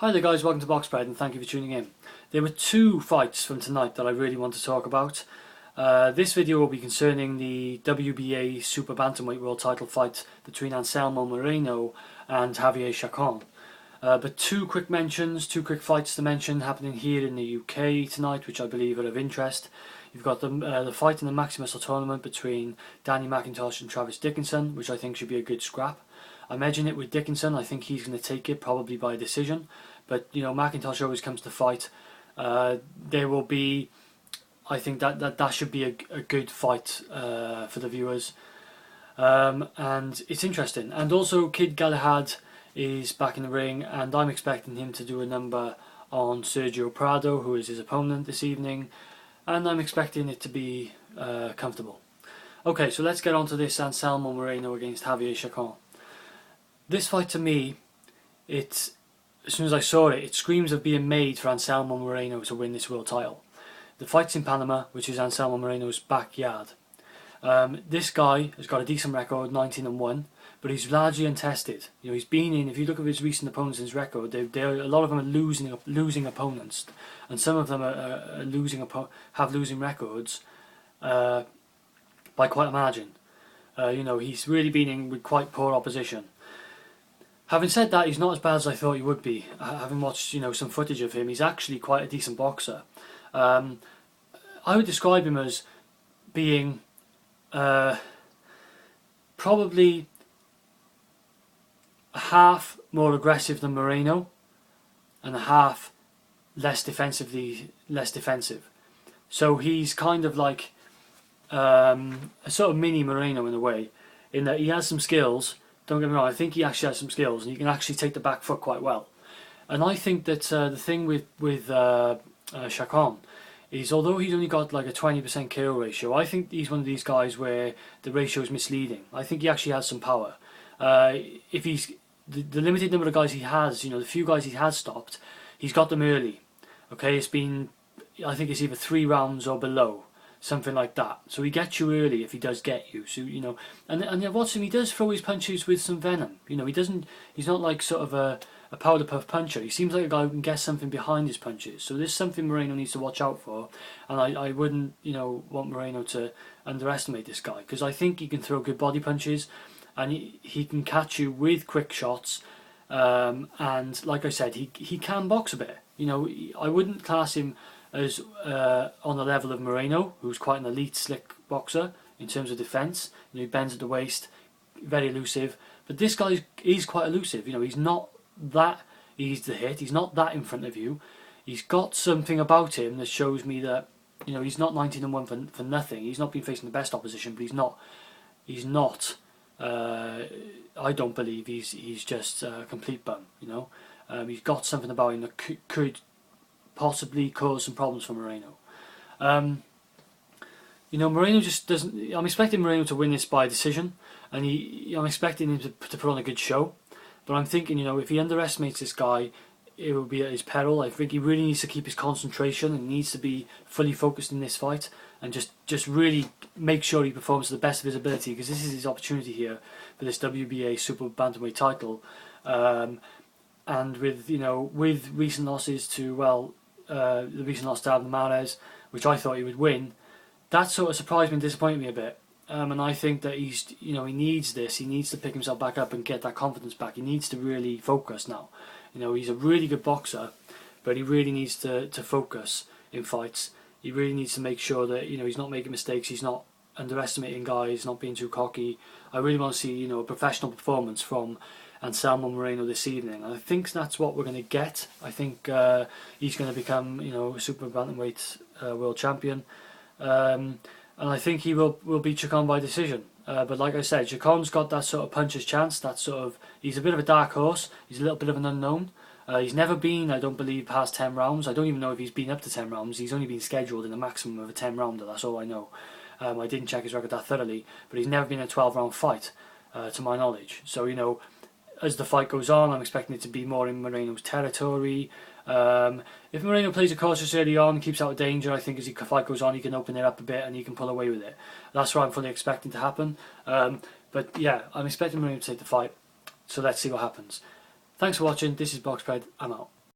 Hi there guys, welcome to Box Spread and thank you for tuning in. There were two fights from tonight that I really want to talk about. This video will be concerning the WBA Super Bantamweight World Title fight between Anselmo Moreno and Javier Chacon. But two quick fights to mention happening here in the UK tonight, which I believe are of interest. You've got the fight in the Maxi Muscle tournament between Danny McIntosh and Travis Dickinson, which I think should be a good scrap. I'm edging it with Dickinson. I think he's going to take it, probably by decision. But you know, McIntosh always comes to fight. There will be, I think that should be a good fight for the viewers, and it's interesting. And also, Kid Galahad is back in the ring, and I'm expecting him to do a number on Sergio Prado, who is his opponent this evening, and I'm expecting it to be comfortable. Okay, so let's get on to this Anselmo Moreno against Javier Chacon. This fight, to me, as soon as I saw it, it screams of being made for Anselmo Moreno to win this world title. The fight's in Panama, which is Anselmo Moreno's backyard. This guy has got a decent record, 19-1, but he's largely untested. You know, he's been in. If you look at his recent opponents in his record, a lot of them are losing opponents, and some of them are have losing records by quite a margin. You know, he's really been in with quite poor opposition. Having said that, he's not as bad as I thought he would be. Having watched, you know, some footage of him, he's actually quite a decent boxer. I would describe him as being probably a half more aggressive than Moreno, and a half less defensive. So he's kind of like a sort of mini Moreno in a way, in that he has some skills. Don't get me wrong, I think he actually has some skills, and he can actually take the back foot quite well. And I think that the thing with Chacon is, although he's only got like a 20% KO ratio, I think he's one of these guys where the ratio is misleading. I think he actually has some power. If he's the limited number of guys he has, you know, the few guys he has stopped, he's got them early. Okay, it's been, I think it's either 3 rounds or below. Something like that. So he gets you early if he does get you. So you know, and watch him. He does throw his punches with some venom. You know, he's not like sort of a powder puff puncher. He seems like a guy who can get something behind his punches. So there's something Moreno needs to watch out for. And I wouldn't, you know, want Moreno to underestimate this guy, because I think he can throw good body punches, and he can catch you with quick shots. And like I said, he can box a bit. You know, I wouldn't class him as on the level of Moreno, who's quite an elite, slick boxer in terms of defence. You know, he bends at the waist, very elusive. But this guy is quite elusive. You know, he's not that easy to hit. He's not that in front of you. He's got something about him that shows me that, you know, he's not 19-1 for nothing. He's not been facing the best opposition, but he's not. I don't believe he's just a complete bum. You know, he's got something about him that could possibly cause some problems for Moreno. You know, Moreno just doesn't. I'm expecting Moreno to win this by decision, and I'm expecting him to put on a good show. But I'm thinking, you know, if he underestimates this guy, it will be at his peril. I think he really needs to keep his concentration, and needs to be fully focused in this fight, and just really make sure he performs to the best of his ability, because this is his opportunity here for this WBA Super Bantamweight title. And with, you know, with recent losses to, well, the recent loss to Abner Mares, which I thought he would win, that sort of surprised me and disappointed me a bit. And I think that he's, you know, he needs this. He needs to pick himself back up and get that confidence back. He needs to really focus now. You know, he's a really good boxer, but he really needs to focus in fights. He really needs to make sure that, you know, he's not making mistakes. He's not underestimating guys, not being too cocky. I really want to see, you know, a professional performance from Anselmo Moreno this evening, and I think that's what we're going to get. I think he's going to become, you know, Super Bantamweight world champion, and I think he will beat Chacon by decision. But like I said, Chacon's got that sort of puncher's chance. That sort of, he's a bit of a dark horse. He's a little bit of an unknown. He's never been, I don't believe, past 10 rounds. I don't even know if he's been up to 10 rounds. He's only been scheduled in a maximum of a 10 rounder. That's all I know. I didn't check his record that thoroughly, but he's never been in a 12-round fight, to my knowledge. So, you know, as the fight goes on, I'm expecting it to be more in Moreno's territory. If Moreno plays it cautious early on, keeps out of danger, I think as the fight goes on, he can open it up a bit and he can pull away with it. That's what I'm fully expecting to happen. But yeah, I'm expecting Moreno to take the fight. So let's see what happens. Thanks for watching. This is Box Spread. I'm out.